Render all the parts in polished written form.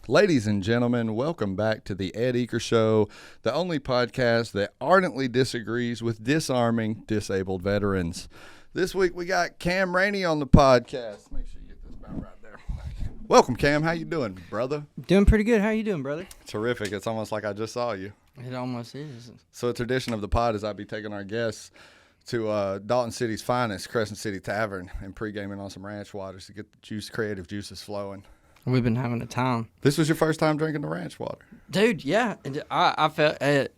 Ladies and gentlemen, welcome back to the Ed Eaker Show, the only podcast that ardently disagrees with disarming disabled veterans. This week we got Cam Rainey on the podcast. Make sure you get this about right there. Welcome, Cam. How you doing, brother? Doing pretty good. How you doing, brother? Terrific. It's almost like I just saw you. It almost is. So a tradition of the pod is I'd be taking our guests to Dalton City's finest, Crescent City Tavern, and pre-gaming on some ranch waters to get the creative juices flowing. We've been having a time. This was your first time drinking the ranch water? Dude, yeah. I felt it.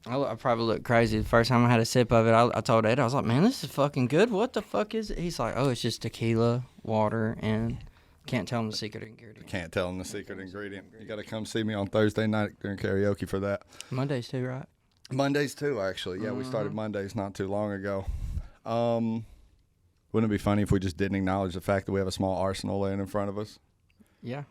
I probably looked crazy the first time I had a sip of it. I told Ed, I was like, man, this is fucking good. What the fuck is it? He's like, oh, it's just tequila, water, and can't tell him the secret ingredient. Can't tell him the secret ingredient. You got to come see me on Thursday night during karaoke for that. Mondays too, right? Mondays too, actually. Yeah, we started Mondays not too long ago. Wouldn't it be funny if we just didn't acknowledge the fact that we have a small arsenal laying in front of us? Yeah.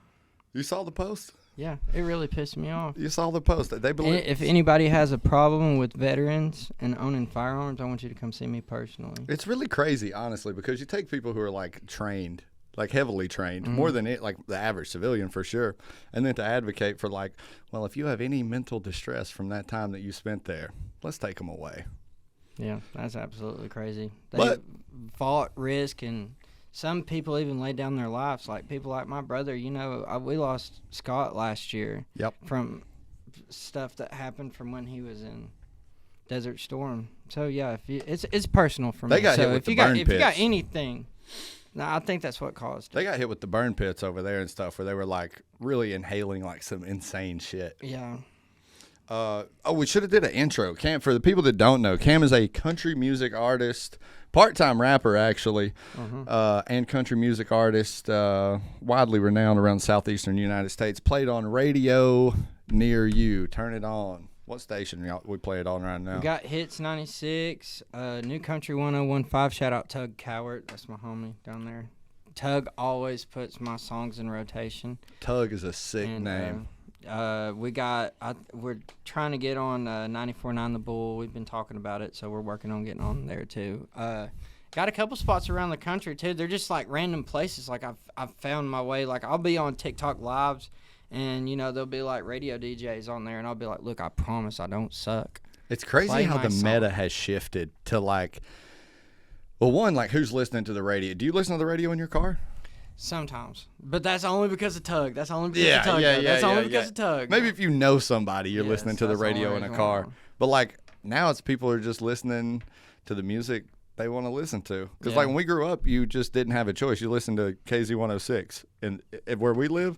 You saw the post? Yeah, it really pissed me off. You saw the post. They believe. If anybody has a problem with veterans and owning firearms, I want you to come see me personally. It's really crazy, honestly, because you take people who are like trained, like heavily trained, more than it, like the average civilian for sure, and then to advocate for like, well, if you have any mental distress from that time that you spent there, let's take them away. Yeah, that's absolutely crazy. They fought, risk, and some people even laid down their lives. Like people like my brother, you know, we lost Scott last year. Yep. From stuff that happened from when he was in Desert Storm. So yeah, it's personal for me. They got hit with the burn pits. If you got anything, I think that's what caused it. They got hit with the burn pits over there and stuff, where they were like really inhaling like some insane shit. Yeah. We should have did an intro. Cam, for the people that don't know, Cam is a country music artist, part-time rapper actually, and country music artist, widely renowned around the southeastern United States. Played on radio near you. Turn it on. What station we play it on right now? We got Hits 96, New Country 1015. Shout out Tug Cowart. That's my homie down there. Tug always puts my songs in rotation. Tug is a sick name. We're trying to get on 94.9 The Bull. We've been talking about it, so we're working on getting on there too. Got a couple spots around the country too. They're just like random places. Like I've found my way. Like I'll be on TikTok lives, and you know there'll be like radio DJs on there, and I'll be like, look, I promise I don't suck. It's crazy how the meta has shifted to like, well, one, like who's listening to the radio? Do you listen to the radio in your car? Sometimes, but that's only because of Tug. That's only because of Tug. That's only because of Tug. Maybe if you know somebody, you're listening to the radio in a car. But like now, it's people are just listening to the music they want to listen to. Because like when we grew up, you just didn't have a choice. You listened to KZ 106, and where we live,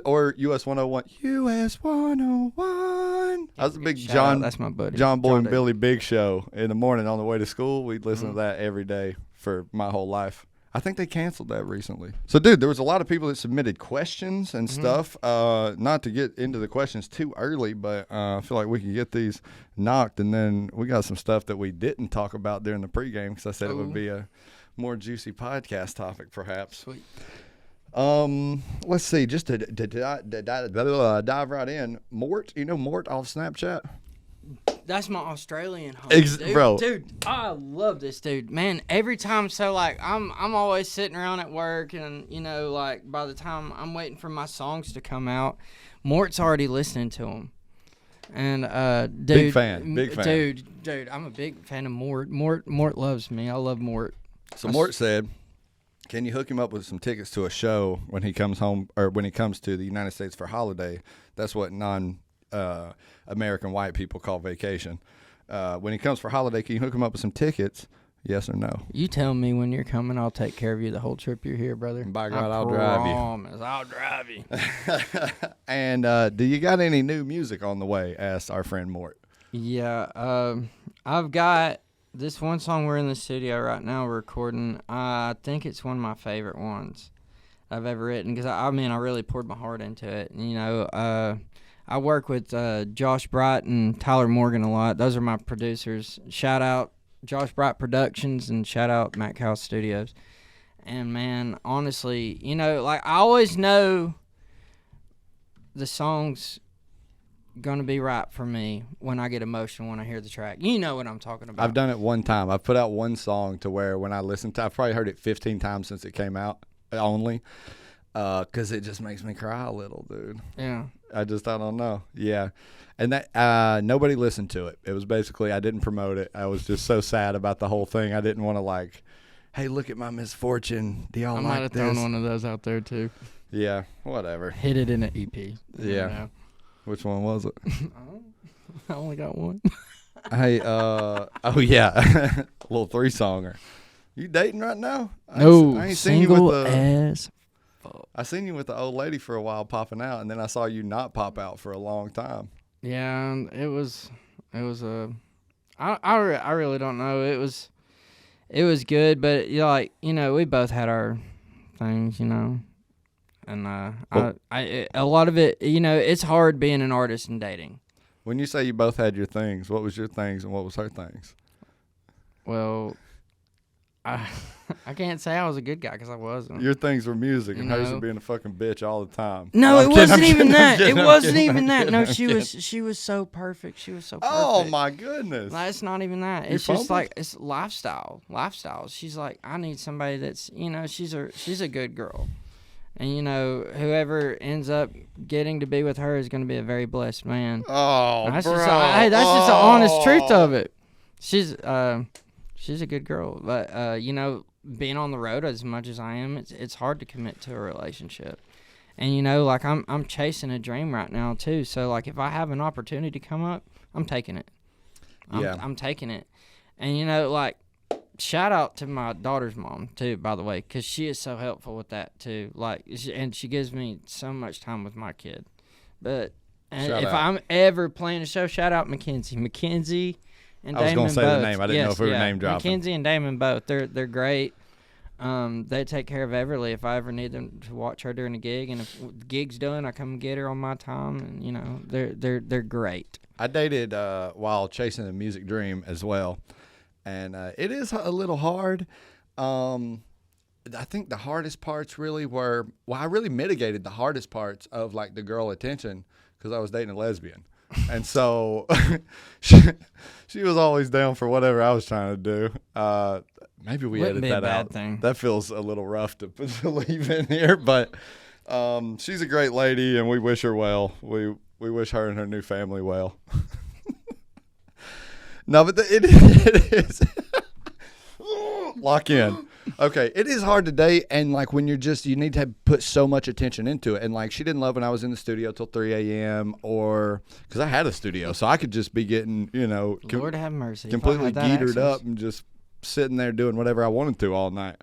or US 101. US 101. I was a big that's my buddy. John Boy and Billy Big show in the morning on the way to school. We'd listen to that every day for my whole life. I think they canceled that recently. So, dude, there was a lot of people that submitted questions and stuff. Not to get into the questions too early, but I feel like we can get these knocked. And then we got some stuff that we didn't talk about during the pregame because I said it would be a more juicy podcast topic, perhaps. Sweet. Let's see. Just to dive right in. Mort, you know Mort off Snapchat? That's my Australian homie, dude. Bro. Dude, I love this dude, man. Every time, so like I'm always sitting around at work, and you know, like by the time I'm waiting for my songs to come out, Mort's already listening to them. And dude, big fan. Dude, I'm a big fan of Mort. Mort loves me. I love Mort. So Mort said, "Can you hook him up with some tickets to a show when he comes home, or when he comes to the United States for holiday?" That's what American white people call vacation. When he comes for holiday, can you hook him up with some tickets? Yes or no? You tell me when you're coming. I'll take care of you the whole trip you're here, brother. By God, I'll drive you. I'll drive you. And do you got any new music on the way? Asked our friend Mort. Yeah, I've got this one song. We're in the studio right now recording. I think it's one of my favorite ones I've ever written because I really poured my heart into it. You know, I work with Josh Bright and Tyler Morgan a lot. Those are my producers. Shout out Josh Bright Productions and shout out Mac House Studios. And, man, honestly, you know, like I always know the song's going to be right for me when I get emotional when I hear the track. You know what I'm talking about. I've done it one time. I've put out one song to where when I listen to it, I've probably heard it 15 times since it came out only. Because it just makes me cry a little, dude. Yeah. I don't know. Yeah. And that nobody listened to it. It was basically, I didn't promote it. I was just so sad about the whole thing. I didn't want to like, hey, look at my misfortune. Do y'all like this? I might have thrown one of those out there too. Yeah, whatever. Hit it in an EP. Yeah. Which one was it? I only got one. Hey, oh yeah, a little 3-songer. You dating right now? No, I ain't single seen you as fuck. I seen you with the old lady for a while popping out, and then I saw you not pop out for a long time. Yeah, it was I really don't know. It was good, but we both had our things, and a lot of it, it's hard being an artist and dating. When you say you both had your things, what was your things and what was her things? Well, I can't say I was a good guy because I wasn't. Your things were music, and hers were being a fucking bitch all the time. No, it wasn't even that. It wasn't even even that. No, she was so perfect. She was so perfect. Oh my goodness! No, it's not even that. It's just like it's lifestyle. She's like, I need somebody that's she's a good girl, and whoever ends up getting to be with her is going to be a very blessed man. Oh, that's bro! That's just the honest truth of it. She's a good girl, but being on the road as much as I am, it's hard to commit to a relationship. And like I'm chasing a dream right now too. So like if I have an opportunity come up, I'm taking it. I'm taking it. And like shout out to my daughter's mom too, by the way, because she is so helpful with that too. Like and she gives me so much time with my kid. But if I'm ever playing a show, shout out Mackenzie. And I was going to say the name. I didn't know if we were name dropping. Mackenzie and Damon both. They're great. They take care of Everly if I ever need them to watch her during a gig. And if the gig's done, I come get her on my time. And they're great. I dated while chasing a music dream as well, and it is a little hard. I think the hardest parts really were I really mitigated the hardest parts of like the girl attention because I was dating a lesbian. And so she was always down for whatever I was trying to do. Maybe we edit that out. Thing. That feels a little rough to leave in here, but she's a great lady, and we wish her well. We wish her and her new family well. No, but it is. Lock in. Okay, it is hard to date, and like when you need to put so much attention into it. And like she didn't love when I was in the studio till 3 a.m. or because I had a studio, so I could just be getting Lord have mercy, completely geetered up and just sitting there doing whatever I wanted to all night,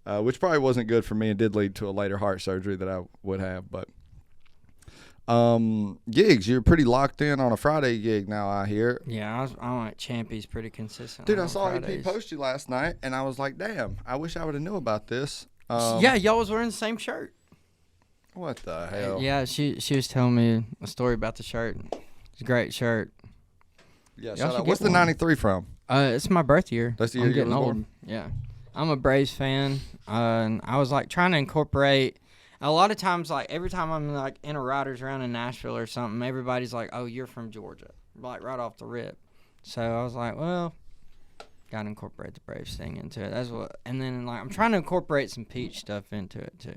which probably wasn't good for me and did lead to a later heart surgery that I would have. But gigs, you're pretty locked in on a Friday gig now, I hear. Yeah, I'm at Champy's pretty consistent. Dude, I saw EP post you last night, and I was like, damn, I wish I would have knew about this. Yeah, y'all was wearing the same shirt. What the hell? Yeah, she was telling me a story about the shirt. It's a great shirt. Yeah, shout out. What's the 93 from? It's my birth year. That's the year I'm getting you was old. born? Yeah. I'm a Braves fan, and I was like trying to incorporate. A lot of times, like every time I'm like in a writer's round in Nashville or something, everybody's like, "Oh, you're from Georgia," like right off the rip. So I was like, "Well, gotta incorporate the Braves thing into it." That's what. And then like I'm trying to incorporate some peach stuff into it too.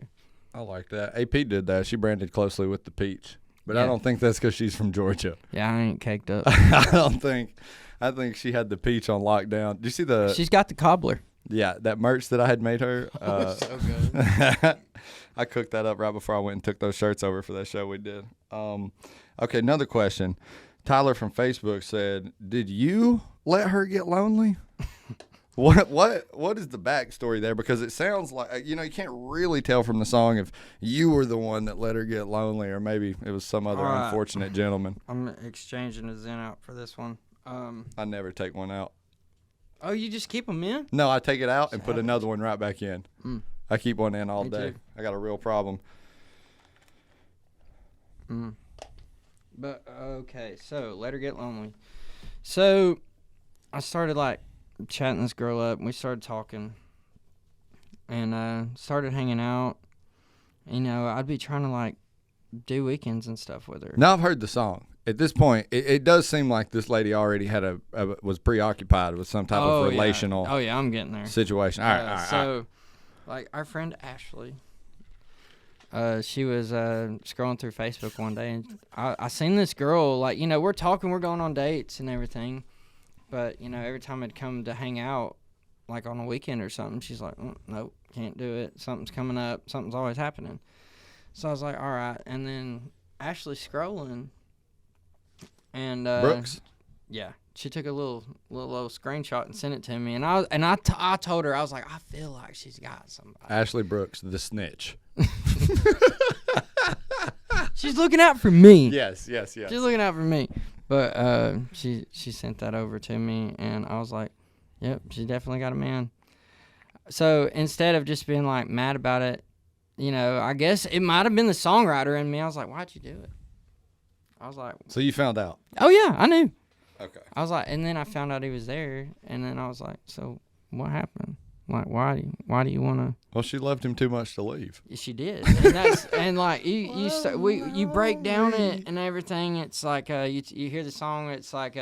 I like that. AP did that. She branded closely with the peach, but Yeah. I don't think that's because she's from Georgia. Yeah, I ain't caked up. I think she had the peach on lockdown. Do you see the? She's got the cobbler. Yeah, that merch that I had made her. So good. I cooked that up right before I went and took those shirts over for that show we did. Okay, another question. Tyler from Facebook said, "Did you let her get lonely?" What is the backstory there? Because it sounds like you can't really tell from the song if you were the one that let her get lonely, or maybe it was some other unfortunate gentleman. I'm exchanging a Zen out for this one. I never take one out. Oh, you just keep them in? No, I take it out and put another one right back in. I keep one in all day. Too. I got a real problem. But okay, so let her get lonely. So I started like chatting this girl up, and we started talking, and started hanging out. I'd be trying to like do weekends and stuff with her. Now I've heard the song. At this point, it does seem like this lady already had was preoccupied with some type of relational. Oh yeah, I'm getting there. Situation. All right. So, like our friend Ashley, she was scrolling through Facebook one day, and I seen this girl, like, you know, we're talking, we're going on dates and everything, but, you know, every time I'd come to hang out, like on a weekend or something, she's like, nope, can't do it. Something's coming up. Something's always happening. So I was like, all right. And then Ashley scrolling, and Brooks? Yeah, she took a little screenshot and sent it to me, and I told her, I was like, I feel like she's got somebody. Ashley Brooks, the snitch. She's looking out for me. Yes. She's looking out for me. But she sent that over to me, and I was like, yep, she definitely got a man. So instead of just being like mad about it, you know, I guess it might have been the songwriter in me. I was like, why'd you do it? I was like, so you found out? Oh yeah, I knew. Okay. I was like, and then I found out he was there, and then I was like, so what happened? Like, why do you want to? Well, she loved him too much to leave. She did, and that's and like you break down it and everything. It's like you hear the song. It's like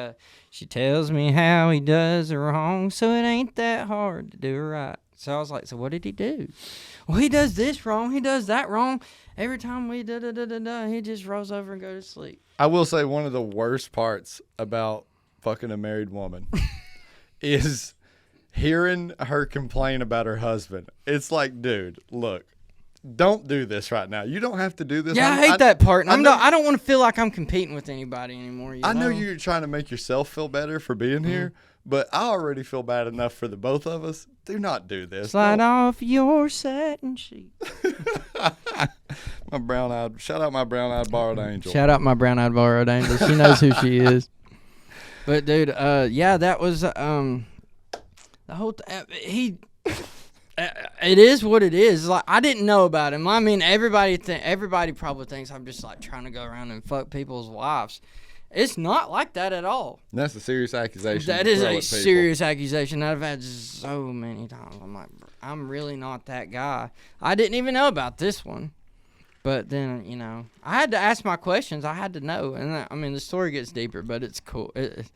she tells me how he does her wrong, so it ain't that hard to do her right. So I was like, so what did he do? Well, he does this wrong. He does that wrong. Every time we he just rolls over and goes to sleep. I will say one of the worst parts about fucking a married woman is hearing her complain about her husband. It's like, dude, look, don't do this right now. You don't have to do this. Yeah, I hate that part. I don't want to feel like I'm competing with anybody anymore. I know you're trying to make yourself feel better for being here, but I already feel bad enough for the both of us. Do not do this. Slide off your satin sheet. Shout out my brown-eyed borrowed angel. Shout out my brown-eyed borrowed angel. She knows who she is. But dude, yeah, that was the whole. It is what it is. Like, I didn't know about him. I mean, everybody probably thinks I'm just like trying to go around and fuck people's wives. It's not like that at all. That's a serious accusation. That is a serious accusation that I've had so many times. I'm like, I'm really not that guy. I didn't even know about this one. But then, you know, I had to ask my questions. I had to know. And I mean, the story gets deeper, but it's cool. It's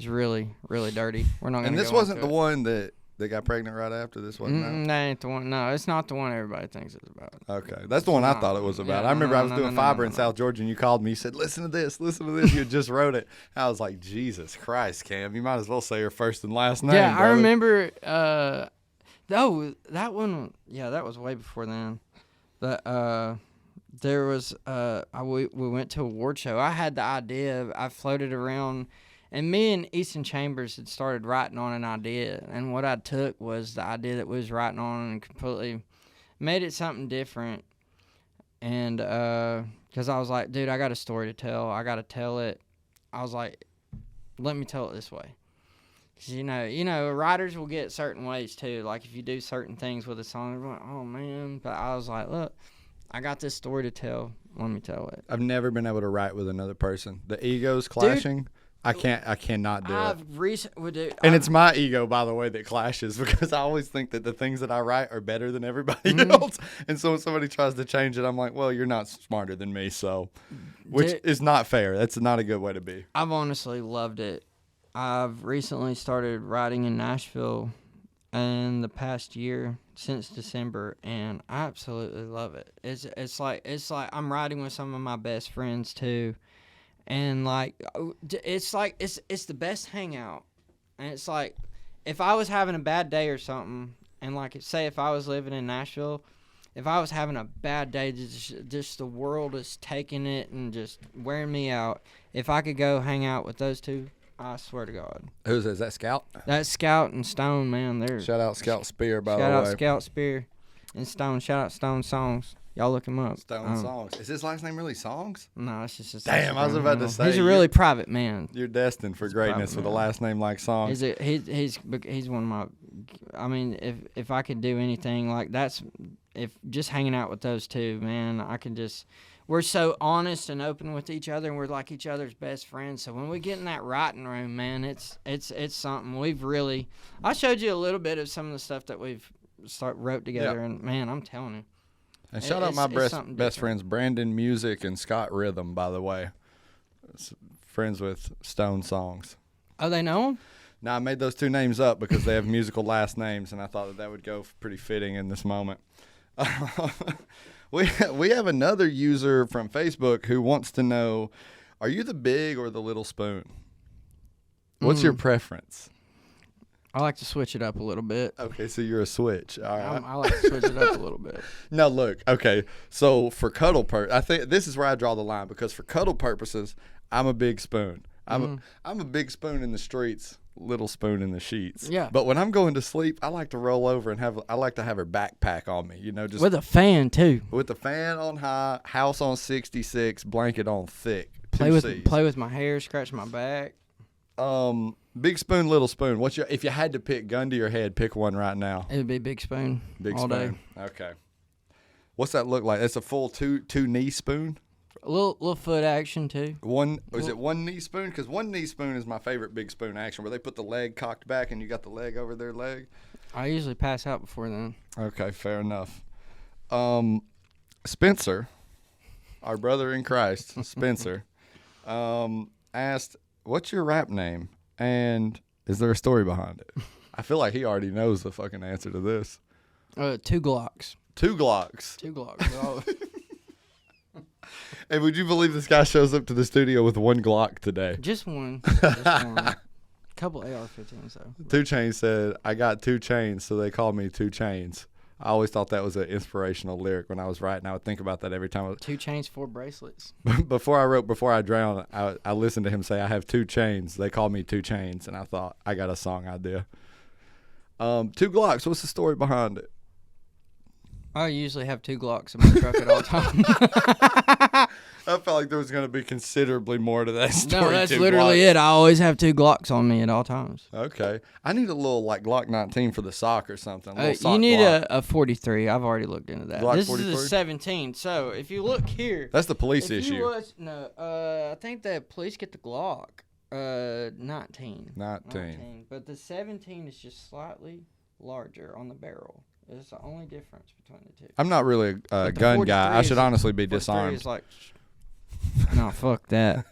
really, really dirty. We're not going to And this wasn't the one that got pregnant right after? This wasn't that ain't the one. No, it's not the one everybody thinks it's about. Okay. That's the one I thought it was about. Yeah, I remember I was doing fiber in South Georgia, and you called me. You said, listen to this. You had just wrote it. I was like, Jesus Christ, Cam. You might as well say your first and last name, Yeah, brother. I remember. That one. Yeah, that was way before then. There was. We went to a award show. I had the idea. I floated around. And me and Easton Chambers had started writing on an idea, and what I took was the idea that we was writing on and completely made it something different. And because I was like, dude, I got a story to tell. I got to tell it. I was like, let me tell it this way. 'Cause you know, writers will get certain ways too. Like if you do certain things with a song, they're like, oh man. But I was like, look, I got this story to tell. Let me tell it. I've never been able to write with another person. The egos clashing. Dude, I cannot do it. It's my ego, by the way, that clashes because I always think that the things that I write are better than everybody else. And so when somebody tries to change it, I'm like, well, you're not smarter than me, which is not fair. That's not a good way to be. I've honestly loved it. I've recently started writing in Nashville in the past year since December, and I absolutely love it. It's like I'm writing with some of my best friends too. And like it's the best hangout, and it's like if I was having a bad day or something, and like say if I was living in Nashville, if I was having a bad day, just the world is taking it and just wearing me out. If I could go hang out with those two, I swear to God. Is that Scout? That's Scout and Stone, man. Shout out Scout Spear, by the way. Shout out Scout Spear and Stone. Shout out Stone Songs. Y'all look him up. Stone Songs. Is his last name really Songs? No, it's just his Damn, I was about to say. He's a really private man. You're destined for greatness with a last name like Songs. He's one of my. I mean, if I could do anything like that's, if just hanging out with those two, man, I can just. We're so honest and open with each other, and we're like each other's best friends. So when we get in that writing room, man, it's something. We've really. I showed you a little bit of some of the stuff that we've wrote together, and man, I'm telling you. And shout out my best friends, Brandon Music and Scott Rhythm, by the way. Friends with Stone Songs. Oh, they know them? No, I made those two names up because they have musical last names, and I thought that would go pretty fitting in this moment. We have another user from Facebook who wants to know, are you the big or the little spoon? What's your preference? I like to switch it up a little bit. Okay, so you're a switch. All right. I like to switch it up a little bit. Now, look, okay, so for cuddle I think this is where I draw the line, because for cuddle purposes, I'm a big spoon. I'm a big spoon in the streets, little spoon in the sheets. Yeah. But when I'm going to sleep, I like to roll over and I like to have her backpack on me, just With a fan, too. with the fan on high, house on 66, blanket on thick. Play with my hair, scratch my back. Big spoon, little spoon. If you had to pick, gun to your head, pick one right now. It would be big spoon. Big all spoon. day. Okay. What's that look like? That's a full two knee spoon. A little foot action too. Is it one knee spoon? Because one knee spoon is my favorite big spoon action, where they put the leg cocked back and you got the leg over their leg. I usually pass out before then. Okay, fair enough. Spencer, our brother in Christ, Spencer, asked, "What's your rap name? And is there a story behind it?" I feel like he already knows the fucking answer to this. 2 Glocks. 2 Glocks. 2 Glocks. And would you believe this guy shows up to the studio with 1 Glock today? Just one. A couple AR-15s though. 2 Chainz said, "I got 2 chains, so they call me 2 Chainz." I always thought that was an inspirational lyric when I was writing. I would think about that every time. 2 chains, 4 bracelets. Before I wrote "Before I Drown," I listened to him say, "I have 2 chains. They call me 2 Chainz," and I thought, I got a song idea. 2 Glocks. What's the story behind it? I usually have 2 Glocks in my truck at all times. I felt like there was going to be considerably more to that story. No, that's literally it. I always have 2 Glocks on me at all times. Okay. I need a little like Glock 19 for the sock or something. You need a 43. I've already looked into that. Glock this 43? is a 17. So if you look here. That's the police issue. I think that police get the Glock 19. 19. But the 17 is just slightly larger on the barrel. It's the only difference between the two. I'm not really a gun guy. I should honestly be disarmed. Is like, no, fuck that.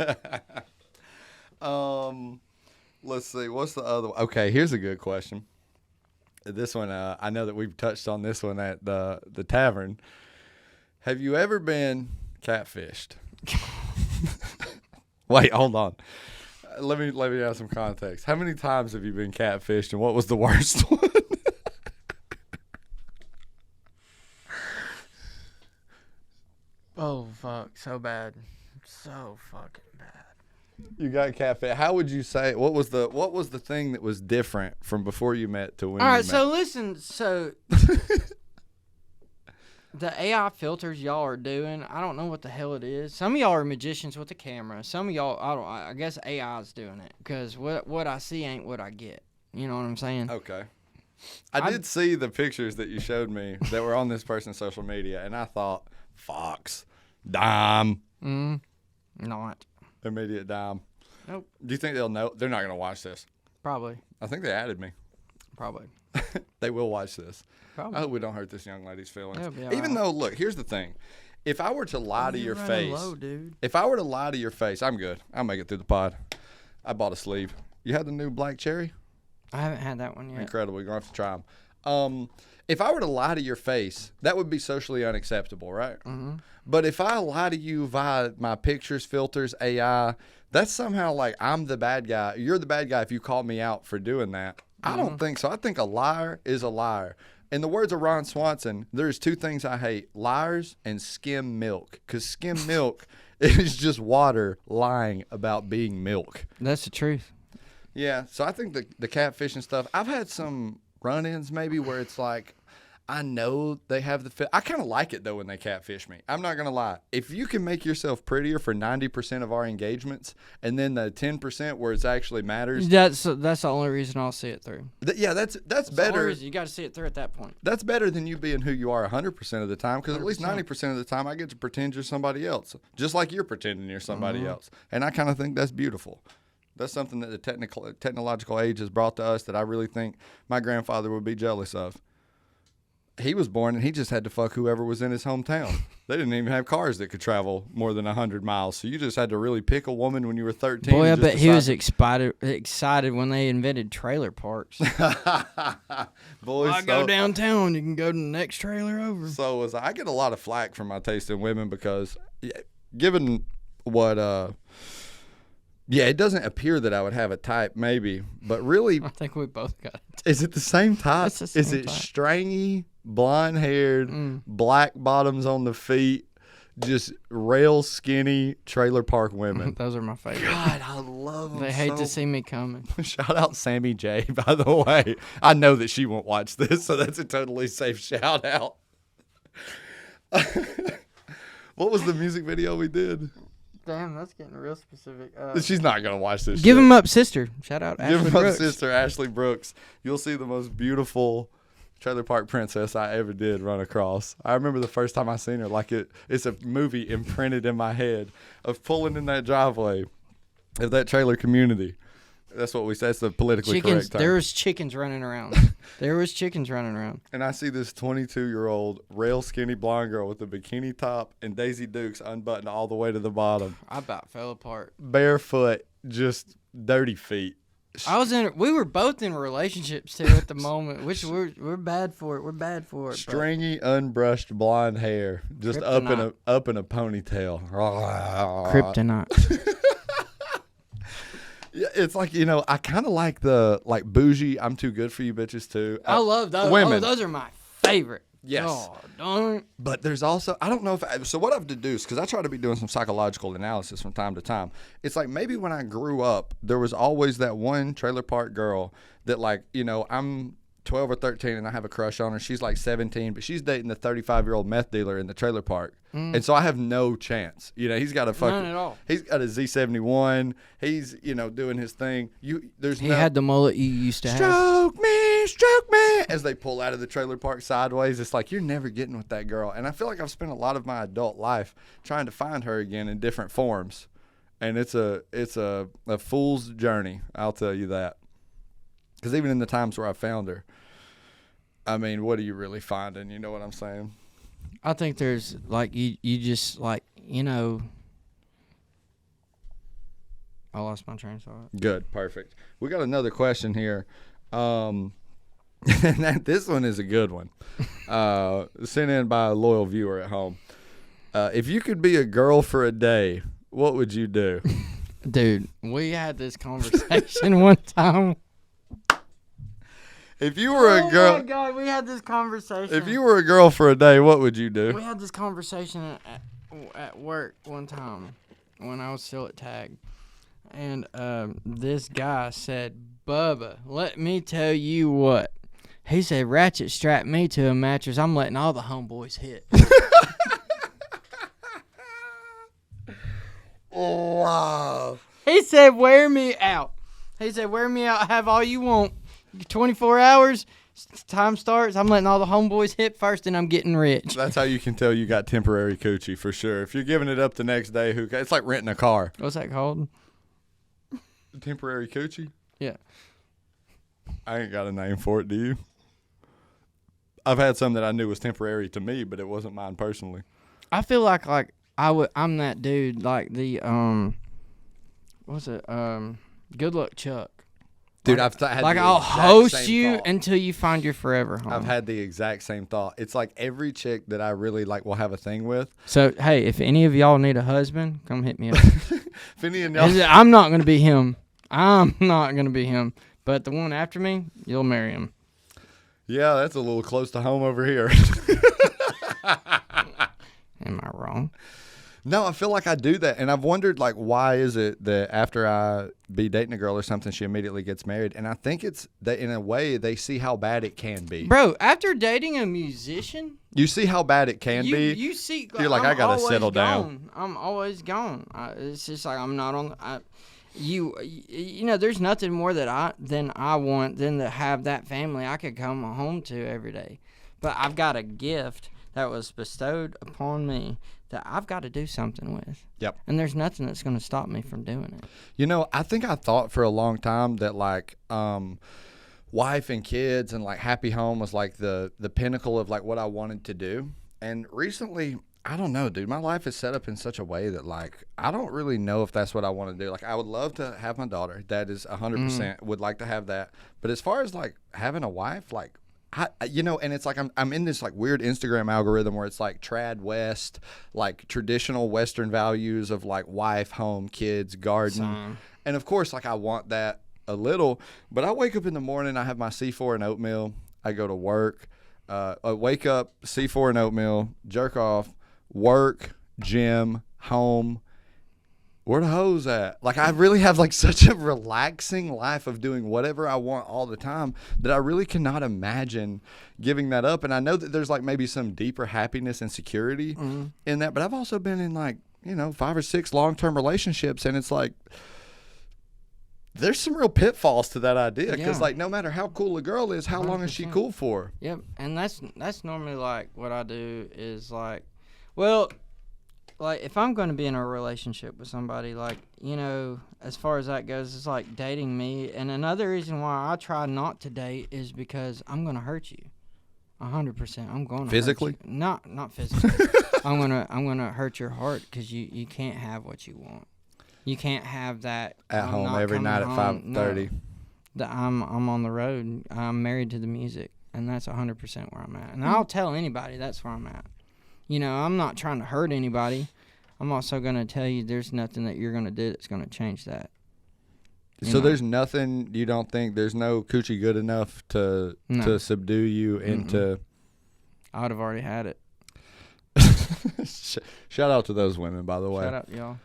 Let's see. What's the other one? Okay, here's a good question. This one, I know that we've touched on this one at the tavern. Have you ever been catfished? Wait, hold on. Let me add some context. How many times have you been catfished, and what was the worst one? Oh, fuck. So bad. So fucking bad. You got catfish. How would you say, what was the thing that was different from before you met to when you met? All right, so listen. So the AI filters y'all are doing, I don't know what the hell it is. Some of y'all are magicians with the camera. Some of y'all, I guess AI is doing it, because what I see ain't what I get. You know what I'm saying? Okay. I did see the pictures that you showed me that were on this person's social media, and I thought, Fox, dime. Not. Immediate dime. Nope. Do you think they'll know? They're not going to watch this. Probably. I think they added me. Probably. They will watch this. Probably. I hope we don't hurt this young lady's feelings. It'll be all Even right. though, look, here's the thing. If I were to lie to your face, low, dude. if I were to lie to your face, I'm good. I'll make it through the pod. I bought a sleeve. You had the new black cherry? I haven't had that one yet. Incredible. You're going to have to try them. If I were to lie to your face, that would be socially unacceptable, right? Mm-hmm. But if I lie to you via my pictures, filters, AI, that's somehow like I'm the bad guy. You're the bad guy if you call me out for doing that. I don't think so. I think a liar is a liar. In the words of Ron Swanson, there's 2 things I hate: liars and skim milk. Because skim milk is just water lying about being milk. That's the truth. Yeah, so I think the catfishing stuff, I've had some run-ins maybe where it's like, I know they have the I kind of like it though when they catfish me. I'm not going to lie. If you can make yourself prettier for 90% of our engagements, and then the 10% where it actually matters. That's the only reason I'll see it through. That's The better. only reason you got to see it through at that point. That's better than you being who you are 100% of the time, because at least 90% of the time I get to pretend you're somebody else, just like you're pretending you're somebody else. And I kind of think that's beautiful. That's something that the technological age has brought to us that I really think my grandfather would be jealous of. he was born and he just had to fuck whoever was in his hometown. They didn't even have cars that could travel more than 100 miles. So you just had to really pick a woman when you were 13. Boy, I bet he was excited when they invented trailer parks. Boy, I go downtown, you can go to the next trailer over. So was I get a lot of flack for my taste in women because given what it doesn't appear that I would have a type, maybe, but really I think we both got it. Is it the same type? It's the same Is it type. stringy, blonde-haired, black bottoms on the feet, just rail skinny trailer park women? Those are my favorite. God, I love them. They hate to see me coming. Shout out Sammy J, by the way. I know that she won't watch this, so that's a totally safe shout out. What was the music video we did? Damn, that's getting real specific. She's not going to watch this Give shit. him up, sister. Shout out Ashley Give him Brooks. up, sister Ashley Brooks. You'll see the most beautiful trailer park princess I ever did run across. I remember the first time I seen her, like it's a movie imprinted in my head of pulling in that driveway of that trailer community. That's what we say. It's the politically correct term. There was chickens running around. And I see this 22-year-old rail skinny blonde girl with a bikini top and Daisy Dukes unbuttoned all the way to the bottom. I about fell apart. Barefoot, just dirty feet. We were both in relationships too at the moment, which we're bad for it. We're bad for it. Stringy, unbrushed blonde hair, just up in a ponytail. Kryptonite. Yeah, it's like, I kind of like the bougie, I'm too good for you bitches too. I love those. Women. Oh, those are my favorite. Yes. Oh, darn it. But there's also, I don't know so what I've deduced, because I try to be doing some psychological analysis from time to time. It's like maybe when I grew up, there was always that one trailer park girl that I'm 12 or 13 and I have a crush on her. She's like 17, but she's dating the 35-year-old meth dealer in the trailer park. And so I have no chance. He's got a None at all. He's got a Z71. He's, doing his thing. He had the mullet you used to have. Stroke me, as they pull out of the trailer park sideways. It's like, you're never getting with that girl. And I feel like I've spent a lot of my adult life trying to find her again in different forms. And it's a fool's journey, I'll tell you that. Because even in the times where I found her, I mean, what are you really finding? You know what I'm saying? I think there's you just I lost my train of thought. Good, perfect. We got another question here. And this one is a good one. Sent in by a loyal viewer at home. If you could be a girl for a day, what would you do? Dude, we had this conversation one time. If you were a girl, oh my God, we had this conversation. If you were a girl for a day, what would you do? We had this conversation at work one time when I was still at TAG, and this guy said, "Bubba, let me tell you what." He said, "Ratchet strap me to a mattress. I'm letting all the homeboys hit." Wow. He said, "Wear me out." He said, "Wear me out. Have all you want. 24 hours. Time starts. I'm letting all the homeboys hit first, and I'm getting rich." That's how you can tell you got temporary coochie for sure. If you're giving it up the next day, it's like renting a car. What's that called? Temporary coochie? Yeah. I ain't got a name for it, do you? I've had some that I knew was temporary to me, but it wasn't mine personally. I feel like I'm that dude, like the what's it? Good Luck Chuck. Dude, I've had I'll host you until you find your forever home. I've had the exact same thought. It's like every chick that I really will have a thing with. So hey, if any of y'all need a husband, come hit me up. If any of y'all, I'm not gonna be him. But the one after me, you'll marry him. Yeah, that's a little close to home over here. Am I wrong? No, I feel like I do that, and I've wondered why is it that after I be dating a girl or something, she immediately gets married, and I think it's that in a way they see how bad it can be. Bro, after dating a musician, you see how bad it can be. You see, you're like, I gotta settle down. I'm always gone. It's just like I'm not on. There's nothing more than I want than to have that family I could come home to every day. But I've got a gift that was bestowed upon me that I've got to do something with. Yep. And there's nothing that's going to stop me from doing it. I think I thought for a long time that wife and kids and like happy home was like the pinnacle of like what I wanted to do. And recently, I don't know, dude, my life is set up in such a way that like I don't really know if that's what I want to do. Like I would love to have my daughter. That is 100% would like to have that. But as far as like having a wife, like and it's like I'm in this like weird Instagram algorithm where it's like trad West, like traditional Western values of like wife, home, kids, garden. And of course, like I want that a little, but I wake up in the morning, I have my C4 and oatmeal, I go to work, I wake up, C4 and oatmeal, jerk off, work, gym, home. Where the hoes at? Like I really have like such a relaxing life of doing whatever I want all the time that I really cannot imagine giving that up. And I know that there's like maybe some deeper happiness and security in that, but I've also been in like, 5 or 6 long-term relationships, and it's like there's some real pitfalls to that idea because like no matter how cool a girl is, how 100%. Long is she cool for? Yep. And that's normally like what I do is like, well, like if I'm going to be in a relationship with somebody, like, as far as that goes, it's like dating me. And another reason why I try not to date is because I'm going to hurt you 100%. I'm going to physically hurt you. Not physically. I'm going to hurt your heart because you can't have what you want. You can't have that at home every night at 5:30. No, I'm on the road. I'm married to the music, and that's 100% where I'm at. And I'll tell anybody that's where I'm at. I'm not trying to hurt anybody. I'm also going to tell you there's nothing that you're going to do that's going to change that. So there's nothing you don't think, there's no coochie good enough to subdue you into. I would have already had it. Shout out to those women, by the way. Shout out, y'all.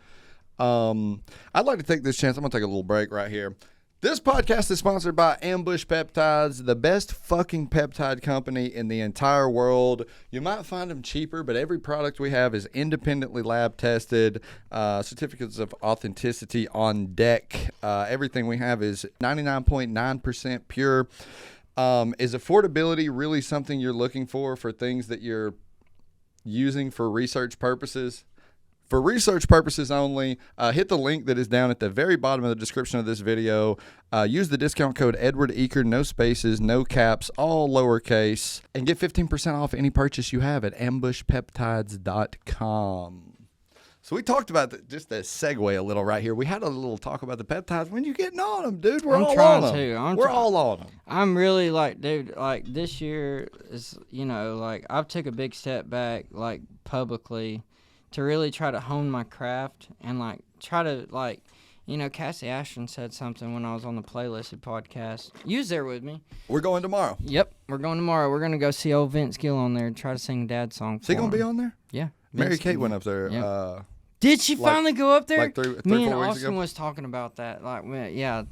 I'd like to take this chance. I'm going to take a little break right here. This podcast is sponsored by Ambush Peptides, the best fucking peptide company in the entire world. You might find them cheaper, but every product we have is independently lab tested, certificates of authenticity on deck. Everything we have is 99.9% pure. Is affordability really something you're looking for things that you're using for research purposes? For research purposes only, hit the link that is down at the very bottom of the description of this video. Use the discount code Edward Eaker, no spaces, no caps, all lowercase, and get 15% off any purchase you have at ambushpeptides.com. So we talked about just the segue a little right here. We had a little talk about the peptides. When you getting on them, dude? We're all on them. We're all on them. I'm really like, dude, like this year is, like I've took a big step back, like publicly, to really try to hone my craft and like try to like, Cassie Ashton said something when I was on the Playlisted podcast. You was there with me. We're going tomorrow. Yep, we're going tomorrow. We're gonna go see old Vince Gill on there and try to sing Dad's song. Is he gonna be on there? Yeah. Mary Kate went up there. Yep. Did she finally go up there? Like three, me 4 and weeks Austin ago? was talking about that. Like, yeah.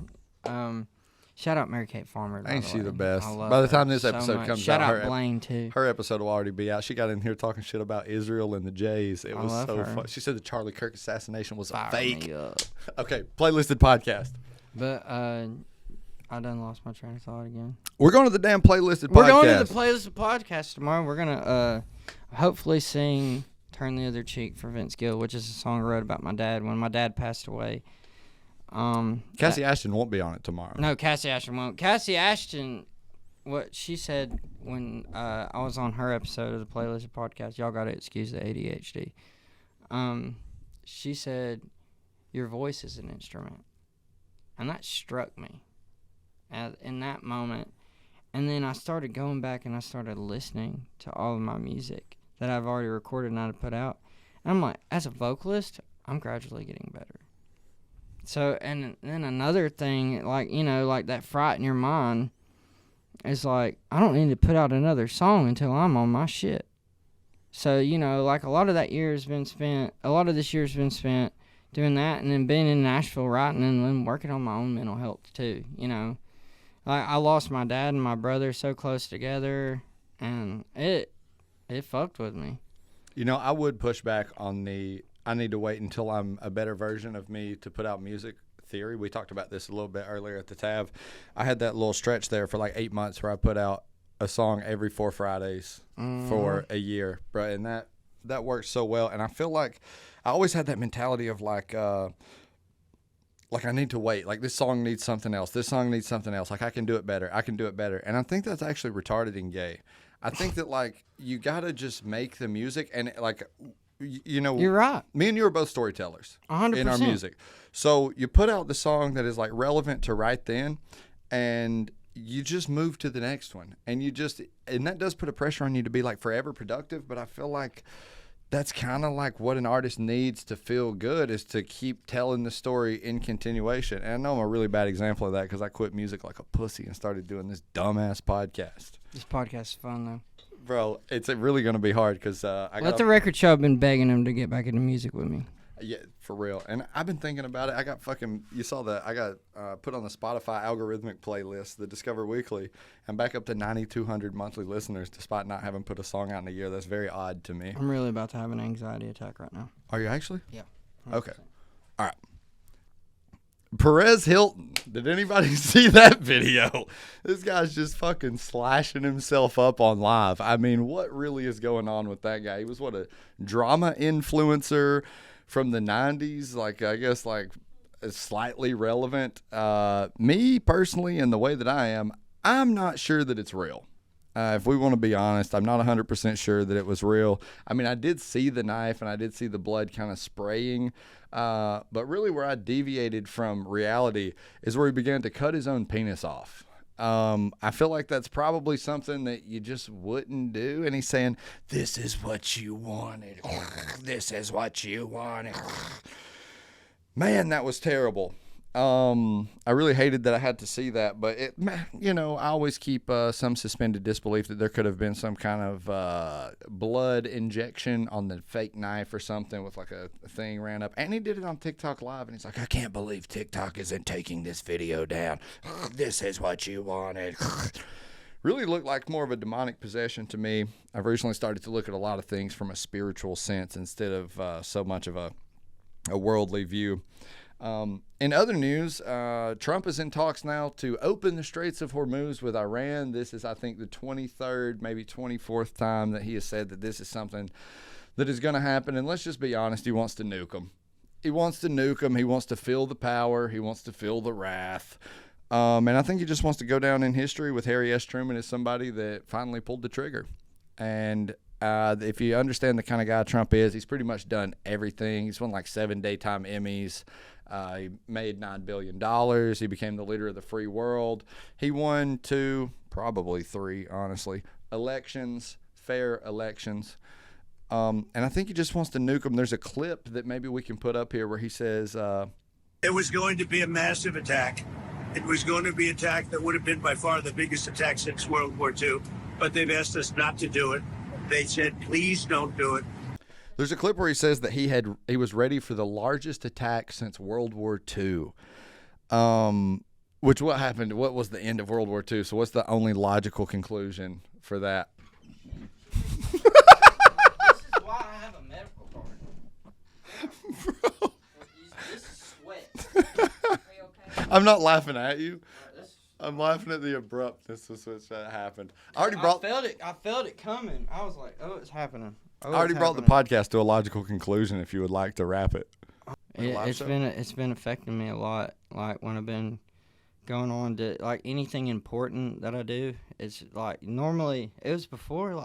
Shout out Mary Kate Farmer. Ain't she the best? I love By the time her this so episode much. comes Shout out, out Blaine too. her episode will already be out. She got in here talking shit about Israel and the Jays. It was so her. fun. She said the Charlie Kirk assassination was a Fire fake. me up. Okay, Playlisted podcast. But I done lost my train of thought again. We're going to the damn Playlisted podcast. We're going to the Playlisted podcast tomorrow. We're gonna hopefully sing "Turn the Other Cheek" for Vince Gill, which is a song I wrote about my dad when my dad passed away. Cassie Ashton won't be on it tomorrow. No, Cassie Ashton won't. Cassie Ashton, what she said when I was on her episode of the Playlisted podcast, y'all got to excuse the ADHD. She said, "Your voice is an instrument," and that struck me in that moment. And then I started going back and I started listening to all of my music that I've already recorded and I've put out. And I'm like, as a vocalist, I'm gradually getting better. So, and then another thing, like, like that fright in your mind is like, I don't need to put out another song until I'm on my shit. So, like a lot of this year has been spent doing that and then being in Nashville writing and then working on my own mental health too, Like, I lost my dad and my brother so close together and it fucked with me. I would push back on I need to wait until I'm a better version of me to put out music theory. We talked about this a little bit earlier at the tab. I had that little stretch there for like 8 months where I put out a song every 4 Fridays for a year, bro. And that worked so well. And I feel like I always had that mentality of like, like I need to wait. Like this song needs something else. This song needs something else. Like I can do it better. I can do it better. And I think that's actually retarded and gay. I think that like you gotta just make the music and like you know. You're right. Me and you are both storytellers 100%. in our music. So you put out the song that is like relevant to right then, and you just move to the next one. And that does put a pressure on you to be like forever productive. But I feel like that's kind of like what an artist needs to feel good, is to keep telling the story in continuation. And I know I'm a really bad example of that because I quit music like a pussy and started doing this dumbass podcast. This podcast is fun, though. Bro, it's really going to be hard because Let the record show have been begging him to get back into music with me. Yeah, for real. And I've been thinking about it. I got you saw that. I got put on the Spotify algorithmic playlist, the Discover Weekly, and back up to 9,200 monthly listeners despite not having put a song out in a year. That's very odd to me. I'm really about to have an anxiety attack right now. Are you actually? Yeah. 100%. Okay. All right. Perez Hilton. Did anybody see that video? This guy's just fucking slashing himself up on live. I mean, what really is going on with that guy? He was a drama influencer from the 90s, like I guess like slightly relevant. Me personally, and the way that I am, I'm not sure that it's real. If we want to be honest, I'm not 100% sure that it was real. I mean, I did see the knife and I did see the blood kind of spraying, but really where I deviated from reality is where he began to cut his own penis off. I feel like that's probably something that you just wouldn't do. And he's saying, this is what you wanted. This is what you wanted. Man, that was terrible. I really hated that I had to see that, but I always keep some suspended disbelief that there could have been some kind of blood injection on the fake knife or something with like a thing ran up. And he did it on TikTok Live, and he's like, I can't believe TikTok isn't taking this video down. This is what you wanted. Really looked like more of a demonic possession to me. I've recently started to look at a lot of things from a spiritual sense instead of so much of a worldly view. In other news, Trump is in talks now to open the Straits of Hormuz with Iran. This is, I think, the 23rd, maybe 24th time that he has said that this is something that is going to happen. And let's just be honest, he wants to nuke them. He wants to nuke them. He wants to feel the power. He wants to feel the wrath. And I think he just wants to go down in history with Harry S. Truman as somebody that finally pulled the trigger. And if you understand the kind of guy Trump is, he's pretty much done everything. He's won like 7 daytime Emmys. He made $9 billion. He became the leader of the free world. He won 2, probably 3, honestly, elections, fair elections. And I think he just wants to nuke them. There's a clip that maybe we can put up here where he says, it was going to be a massive attack. It was going to be an attack that would have been by far the biggest attack since World War II. But they've asked us not to do it. They said, please don't do it. There's a clip where he says that he was ready for the largest attack since World War II. Which what happened? What was the end of World War II? So what's the only logical conclusion for that? This is why I have a medical card. Bro. This is sweat. Are you okay? I'm not laughing at you. I'm laughing at the abruptness with which that happened. I felt it coming. I was like, oh, it's happening. I already brought the podcast to a logical conclusion if you would like to wrap it. It's been affecting me a lot. Like when I've been going on to like anything important that I do, it's like normally it was before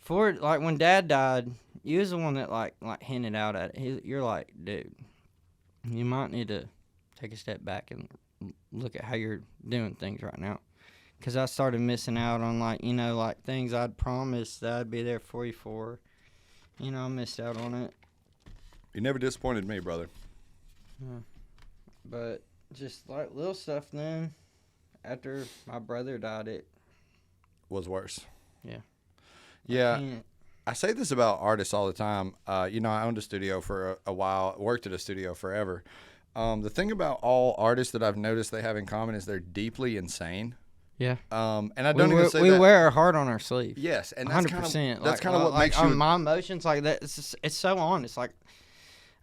when Dad died, you was the one that like hinted out at it. You're like, dude, you might need to take a step back and look at how you're doing things right now. Because I started missing out on, things I'd promised that I'd be there for you for. I missed out on it. You never disappointed me, brother. Yeah. But just, little stuff then, after my brother died, it was worse. Yeah. Yeah. I say this about artists all the time. I owned a studio for a while, worked at a studio forever. The thing about all artists that I've noticed they have in common is they're deeply insane. Yeah. And I don't even say we that. wear our heart on our sleeve. Yes, and 100%. That's kind of what makes you. My emotions like that. It's so honest. Like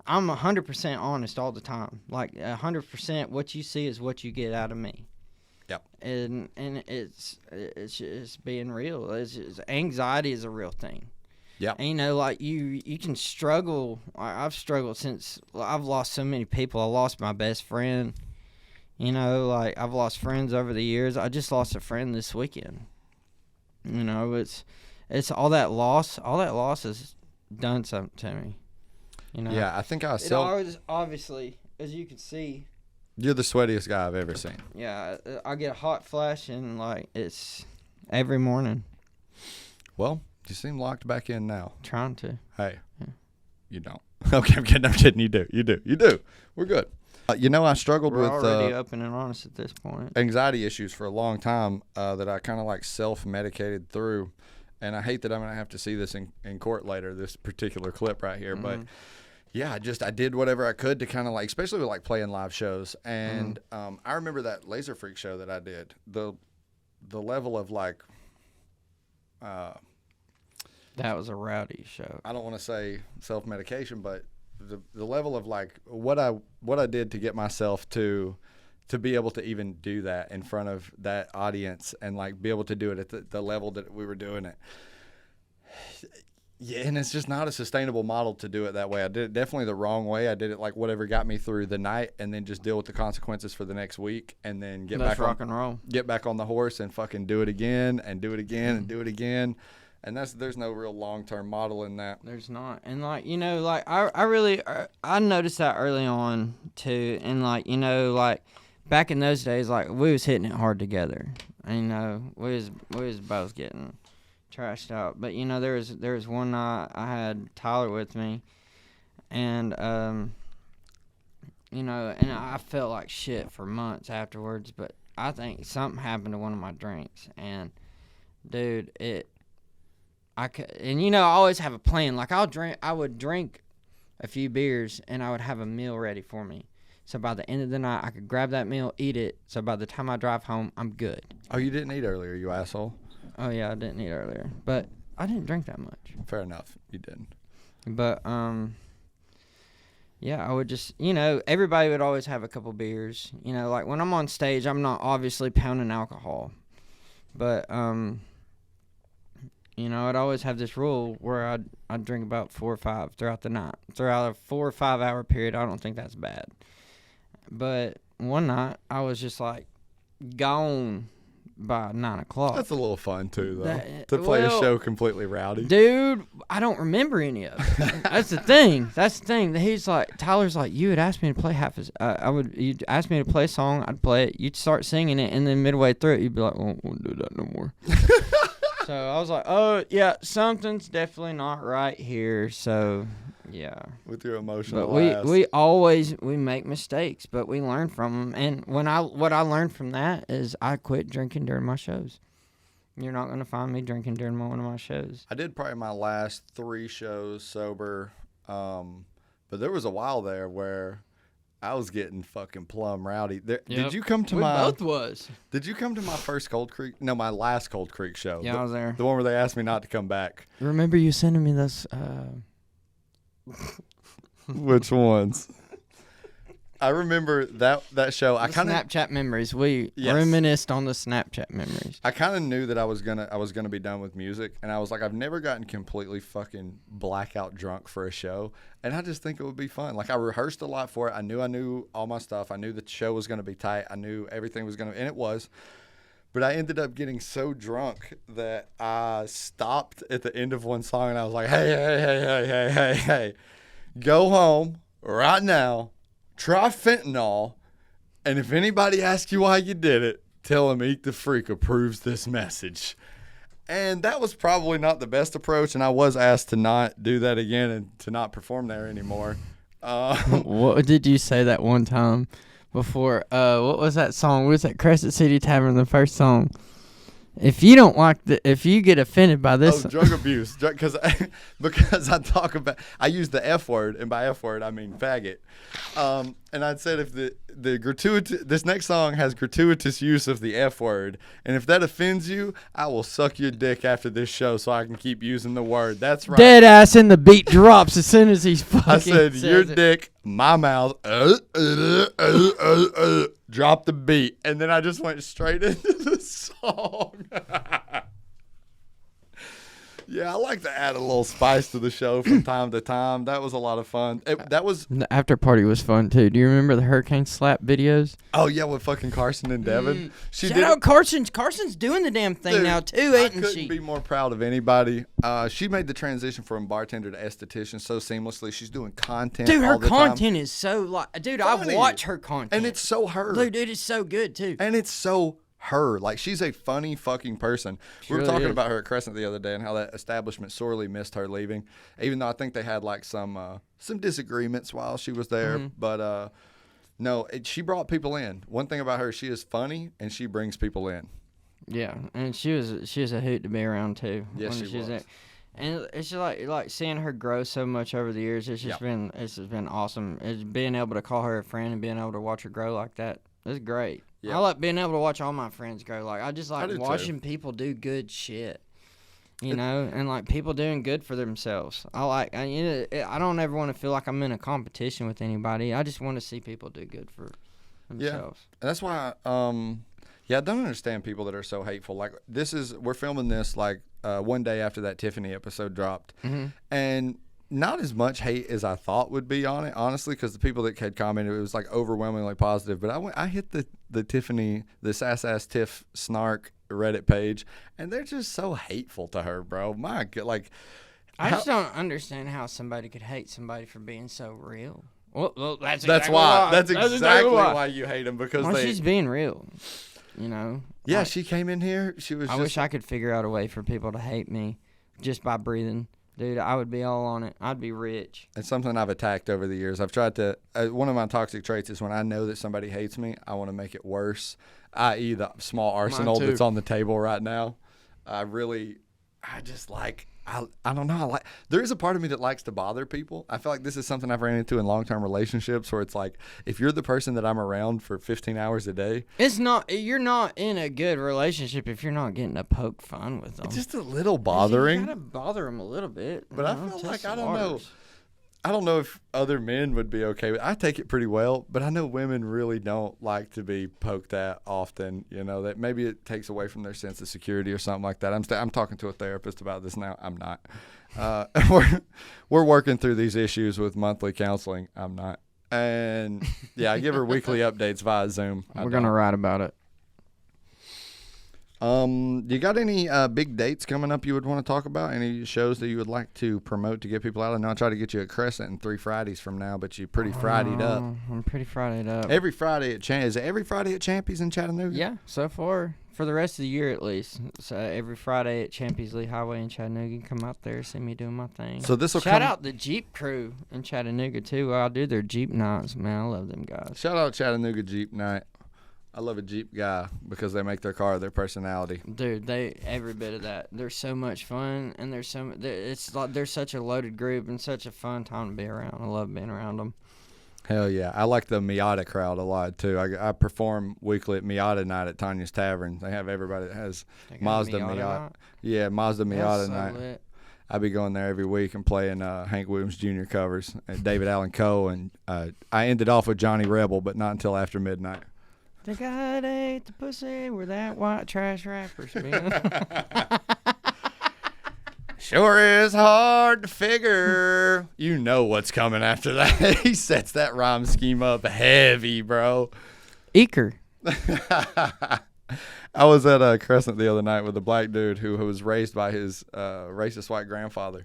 I'm 100% honest all the time. Like 100%. What you see is what you get out of me. Yep. And it's just being real. Anxiety is a real thing. Yeah. And, you know, like you can struggle. I've struggled since I've lost so many people. I lost my best friend. You know, like I've lost friends over the years. I just lost a friend this weekend. You know, it's all that loss. All that loss has done something to me. You know. Yeah, I think Obviously, as you can see. You're the sweatiest guy I've ever seen. Yeah, I get a hot flash and like it's every morning. Well, you seem locked back in now. Trying to. Hey, you don't. Okay, I'm kidding. You do. We're good. You know, I struggled We're with already open and honest at this point. Anxiety issues for a long time that I kind of like self-medicated through. And I hate that I'm going to have to see this in court later, this particular clip right here. But, yeah, I did whatever I could to kind of like, especially with like playing live shows. And I remember that Laser Freak show that I did. The level of like that was a rowdy show. I don't want to say self-medication, but the level of like what I did to get myself to be able to even do that in front of that audience and like be able to do it at the level that we were doing it. Yeah, and it's just not a sustainable model to do it that way. I did it definitely the wrong way. I did it like whatever got me through the night and then just deal with the consequences for the next week and then get back on the horse and fucking do it again and do it again and do it again. And there's no real long-term model in that. There's not. And, like, you know, like, I noticed that early on, too. And, like, you know, like, back in those days, like, we was hitting it hard together. And, you know, we was both getting trashed out. But, you know, there was one night I had Tyler with me. And, you know, and I felt like shit for months afterwards. But I think something happened to one of my drinks. And, dude, and you know, I always have a plan. Like I would drink a few beers, and I would have a meal ready for me. So by the end of the night, I could grab that meal, eat it. So by the time I drive home, I'm good. Oh, you didn't eat earlier, you asshole. Oh yeah, I didn't eat earlier, but I didn't drink that much. Fair enough, you didn't. But yeah, I would just, you know, everybody would always have a couple beers. You know, like when I'm on stage, I'm not obviously pounding alcohol, but you know, I'd always have this rule where I'd drink about 4 or 5 throughout the night. Throughout a 4 or 5 hour period, I don't think that's bad. But one night, I was just like gone by 9 o'clock. That's a little fun too, though, to play a show completely rowdy. Dude, I don't remember any of it. That's the thing. Tyler's like, you would ask me to play you'd ask me to play a song, I'd play it, you'd start singing it, and then midway through it, you'd be like, well, I won't do that no more. So I was like, oh, yeah, something's definitely not right here. So, yeah. With your emotional But we make mistakes, but we learn from them. And what I learned from that is I quit drinking during my shows. You're not going to find me drinking during one of my shows. I did probably my last 3 shows sober, but there was a while there where I was getting fucking plumb rowdy. Did you come to both was. Did you come to my first Cold Creek? No, my last Cold Creek show. Yeah, I was there. The one where they asked me not to come back. Remember you sending me those? Which ones? I remember that show. Snapchat memories. We reminisced on the Snapchat memories. I kind of knew that I was gonna be done with music, and I was like, I've never gotten completely fucking blackout drunk for a show, and I just think it would be fun. Like I rehearsed a lot for it. I knew all my stuff. I knew the show was gonna be tight. I knew everything was and it was. But I ended up getting so drunk that I stopped at the end of one song, and I was like, hey, go home right now. Try fentanyl, and if anybody asks you why you did it, tell them Eek the Freak approves this message. And that was probably not the best approach, and I was asked to not do that again and to not perform there anymore. What did you say that one time before? What was that song? What was that Crescent City Tavern, the first song? If you don't like if you get offended by this, drug abuse, because I use the F word, and by F word I mean faggot. And I'd said if this next song has gratuitous use of the F word, and if that offends you, I will suck your dick after this show so I can keep using the word. That's right. Dead ass, and the beat drops as soon as he's fucking. I said your dick, my mouth, drop the beat, and then I just went straight into the song. Yeah, I like to add a little spice to the show from time to time. That was a lot of fun. That was. The after party was fun too. Do you remember the hurricane slap videos? Oh yeah, with fucking Carson and Devin. Shout out Carson. Carson's doing the damn thing now too, ain't she? I couldn't be more proud of anybody. She made the transition from bartender to esthetician so seamlessly. She's doing content. Dude, her all the content time. is so like, dude, Funny. I watch her content, And it's so her. Dude, it is so good too. And it's so her. Like, she's a funny fucking person. We were talking about her at Crescent the other day and how that establishment sorely missed her leaving, even though I think they had like some disagreements while she was there. But no, she brought people in. One thing about her, she is funny and she brings people in. Yeah, and she was a hoot to be around too. Yes, she was. There. And it's just like seeing her grow so much over the years. It's just been awesome. It's being able to call her a friend and being able to watch her grow like that. It's great. Yeah. I like being able to watch all my friends grow. Like, I just like watching people do good shit, you know, and like people doing good for themselves. I don't ever want to feel like I'm in a competition with anybody. I just want to see people do good for themselves. Yeah, and that's why. I don't understand people that are so hateful. Like, we're filming this like one day after that Tiffany episode dropped, and not as much hate as I thought would be on it, honestly, because the people that had commented, it was like overwhelmingly positive. But I hit the Tiffany, the Sass Tiff Snark Reddit page, and they're just so hateful to her, bro. My God, like, I just don't understand how somebody could hate somebody for being so real. Well, that's exactly why. That's exactly why you hate them, because she's being real, you know. Yeah, she came in here. I wish I could figure out a way for people to hate me just by breathing. Dude, I would be all on it. I'd be rich. It's something I've attacked over the years. I've tried to one of my toxic traits is when I know that somebody hates me, I want to make it worse, i.e. the small arsenal that's on the table right now. I don't know. There is a part of me that likes to bother people. I feel like this is something I've ran into in long-term relationships where it's like, if you're the person that I'm around for 15 hours a day. You're not in a good relationship if you're not getting to poke fun with them. It's just a little bothering. You gotta bother them a little bit. But I feel like, I don't know if other men would be okay with it. I take it pretty well, but I know women really don't like to be poked at often, you know, that maybe it takes away from their sense of security or something like that. I'm talking to a therapist about this now. I'm not. We're working through these issues with monthly counseling. I'm not. And, yeah, I give her weekly updates via Zoom. We're going to write about it. You got any big dates coming up you would want to talk about? Any shows that you would like to promote to get people out? I know I try to get you at Crescent in 3 Fridays from now, but you're pretty Friday'd up. I'm pretty Friday'd up. Every Friday at is it every Friday at Champy's in Chattanooga? Yeah, so far. For the rest of the year, at least. So every Friday at Champy's Lee Highway in Chattanooga, you can come out there, see me doing my thing. So this will shout out the Jeep crew in Chattanooga too. I'll do their Jeep nights, man. I love them guys. Shout out Chattanooga Jeep Night. I love a Jeep guy because they make their car their personality. Dude, every bit of that. They're so much fun, and it's like they're such a loaded group and such a fun time to be around. I love being around them. Hell yeah. I like the Miata crowd a lot, too. I perform weekly at Miata Night at Tanya's Tavern. They have everybody that has Mazda Miata. Yeah, Mazda Miata Night. Lit. I be going there every week and playing Hank Williams Jr. covers and David Allan Coe. And I ended off with Johnny Rebel, but not until after midnight. The guy that ate the pussy where that white trash rapper's been. Sure is hard to figure. You know what's coming after that. He sets that rhyme scheme up heavy, bro. Eaker. I was at Crescent the other night with a black dude who was raised by his racist white grandfather.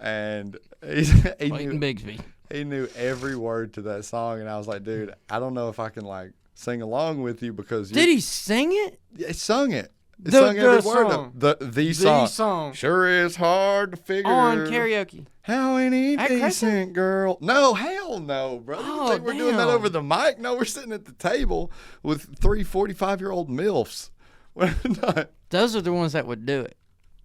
And he knew every word to that song. And I was like, dude, I don't know if I can, like, sing along with you because Did he sing it? Yeah, he sung it. Sung every word of the song. The song. Sure is hard to figure. On karaoke. How any decent girl. No, hell no, brother. You think we're doing that over the mic? No, we're sitting at the table with 3 45-year-old MILFs. We're not. Those are the ones that would do it.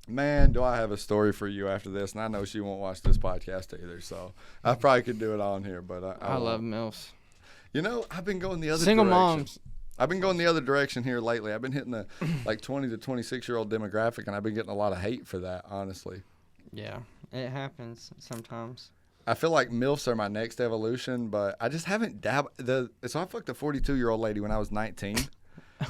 Man, do I have a story for you after this. And I know she won't watch this podcast either, so I probably could do it on here. But I love MILFs. You know, I've been going the other Single direction. moms. I've been going the other direction here lately. I've been hitting the 20 to 26-year-old demographic, and I've been getting a lot of hate for that, honestly. Yeah, it happens sometimes. I feel like MILFs are my next evolution, but I just haven't dabbled. So I fucked a 42-year-old lady when I was 19.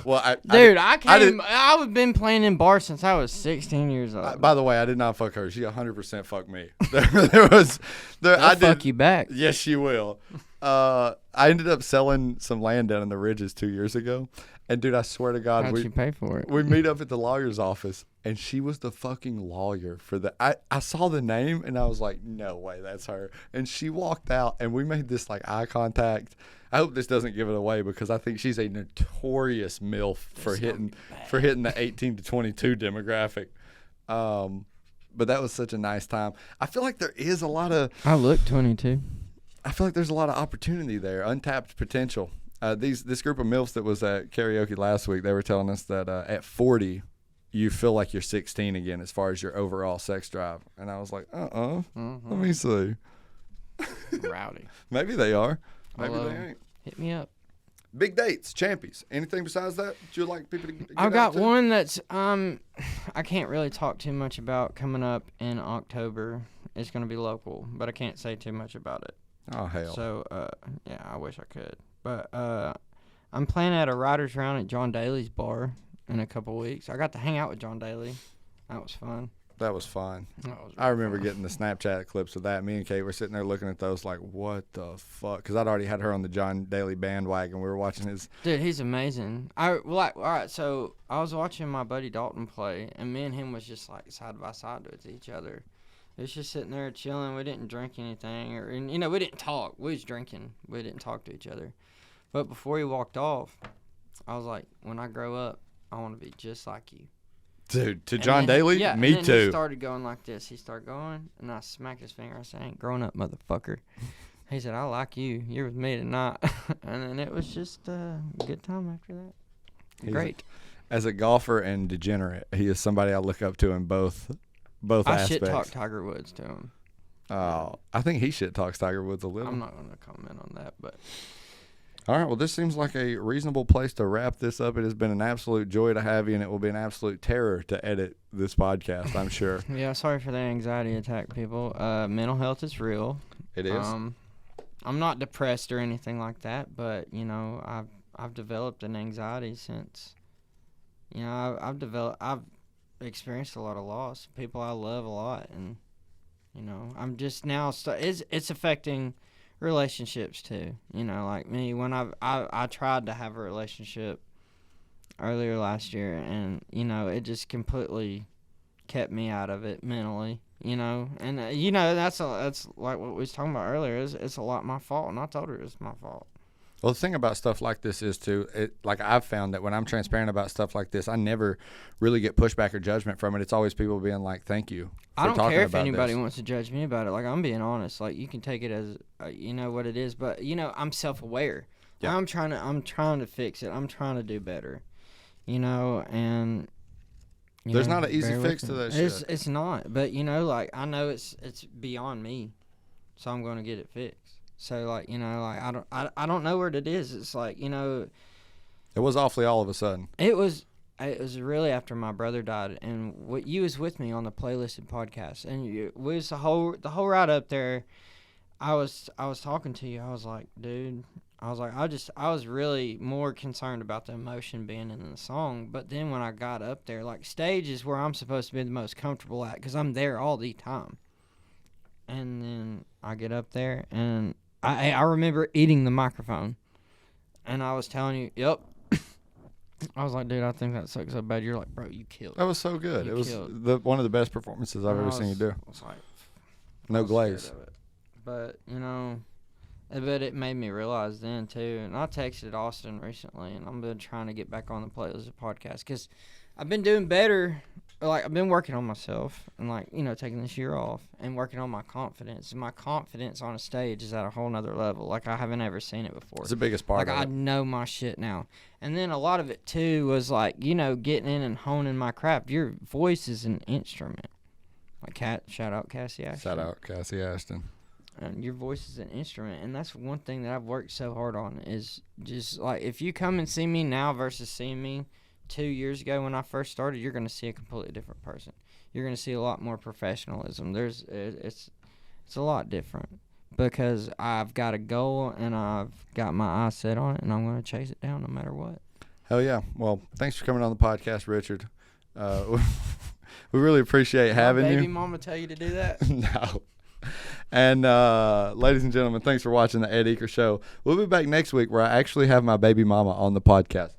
Well, I've been playing in bars since I was 16 years old. By the way, I did not fuck her. She 100% fucked me. I'll fuck you back. Yes, she will. I ended up selling some land down in the Ridges 2 years ago. And, dude, I swear to God. How'd you pay for it? We meet up at the lawyer's office, and she was the fucking lawyer for the. I saw the name, and I was like, no way, that's her. And she walked out, and we made this, like, eye contact. I hope this doesn't give it away because I think she's a notorious MILF for hitting the 18 to 22 demographic. But that was such a nice time. I feel like there is a lot of. I look 22. I feel like there's a lot of opportunity there, untapped potential. This group of MILFs that was at karaoke last week, they were telling us that at 40, you feel like you're 16 again as far as your overall sex drive. And I was like, let me see. Rowdy. Maybe they are. Maybe they ain't. Hit me up. Big dates, champies. Anything besides that you would like people to get I've got out to? one that's I can't really talk too much about coming up in October. It's going to be local, but I can't say too much about it. Oh, hell. So, yeah, I wish I could. But I'm playing at a writer's round at John Daly's bar in a couple weeks. I got to hang out with John Daly. That was fun. That was fun. That was I remember getting the Snapchat clips of that. Me and Kate were sitting there looking at those like, what the fuck? Because I'd already had her on the John Daly bandwagon. We were watching his. Dude, he's amazing. All right, so I was watching my buddy Dalton play, and me and him was just like side by side with each other. It was just sitting there chilling. We didn't drink anything, we didn't talk. We was drinking. We didn't talk to each other. But before he walked off, I was like, when I grow up, I want to be just like you. Dude, to John Daly? Yeah, me and then too. He started going like this. He started going, and I smacked his finger. I said, I ain't growing up, motherfucker. He said, I like you. You're with me tonight. And then it was just a good time after that. Great. As a golfer and degenerate, he is somebody I look up to in both aspects. I shit talk Tiger Woods to him. Oh, I think he shit talks Tiger Woods a little. I'm not going to comment on that, but. All right, well, this seems like a reasonable place to wrap this up. It has been an absolute joy to have you, and it will be an absolute terror to edit this podcast, I'm sure. Yeah, sorry for the anxiety attack, people. Mental health is real. It is. I'm not depressed or anything like that, but, I've developed an anxiety since, I've experienced a lot of loss, people I love a lot, and, I'm just now, it's affecting relationships too, like me when I tried to have a relationship earlier last year, and it just completely kept me out of it mentally, and that's like what we was talking about earlier, it's a lot my fault, and I told her it's my fault. Well, the thing about stuff like this is like I've found that when I'm transparent about stuff like this, I never really get pushback or judgment from it. It's always people being like, thank you for I don't talking care if about anybody this. wants to judge me about it. Like, I'm being honest. Like, you can take it as, what it is. But, I'm self-aware. Yeah. I'm trying to fix it. I'm trying to do better, and... There's not an easy fix to that shit. It's not. But, like, I know it's beyond me. So I'm going to get it fixed. So, like, I don't know where it is. It's like, It was awfully all of a sudden. It was really after my brother died, and you was with me on the Playlisted podcast, and we was the whole ride up there. I was talking to you. I was like, dude, I was really more concerned about the emotion being in the song. But then when I got up there, like, stage is where I'm supposed to be the most comfortable at, because I'm there all the time. And then I get up there, and I remember eating the microphone, and I was telling you, yep. I was like, dude, I think that sucks so bad. You're like, bro, you killed it. That was so good. It was one of the best performances I've ever seen you do. I was like, no glaze. But, but it made me realize then, too. And I texted Austin recently, and I've been trying to get back on the Playlisted podcast because I've been doing better. Like, I've been working on myself and, like, taking this year off and working on my confidence. And my confidence on a stage is at a whole nother level. Like, I haven't ever seen it before. It's the biggest part of it. Like, I know my shit now. And then a lot of it, too, was, like, getting in and honing my craft. Your voice is an instrument. Like, shout out Cassie Ashton. Shout out Cassie Ashton. And your voice is an instrument. And that's one thing that I've worked so hard on is just, like, if you come and see me now versus seeing me 2 years ago when I first started, you're going to see a completely different person. You're going to see a lot more professionalism. It's a lot different because I've got a goal and I've got my eyes set on it, and I'm going to chase it down no matter what. Hell yeah. Well, thanks for coming on the podcast, Richard. We really appreciate having baby you. mama tell you to do that? No. And ladies and gentlemen, thanks for watching the Ed Eaker Show. We'll be back next week where I actually have my baby mama on the podcast.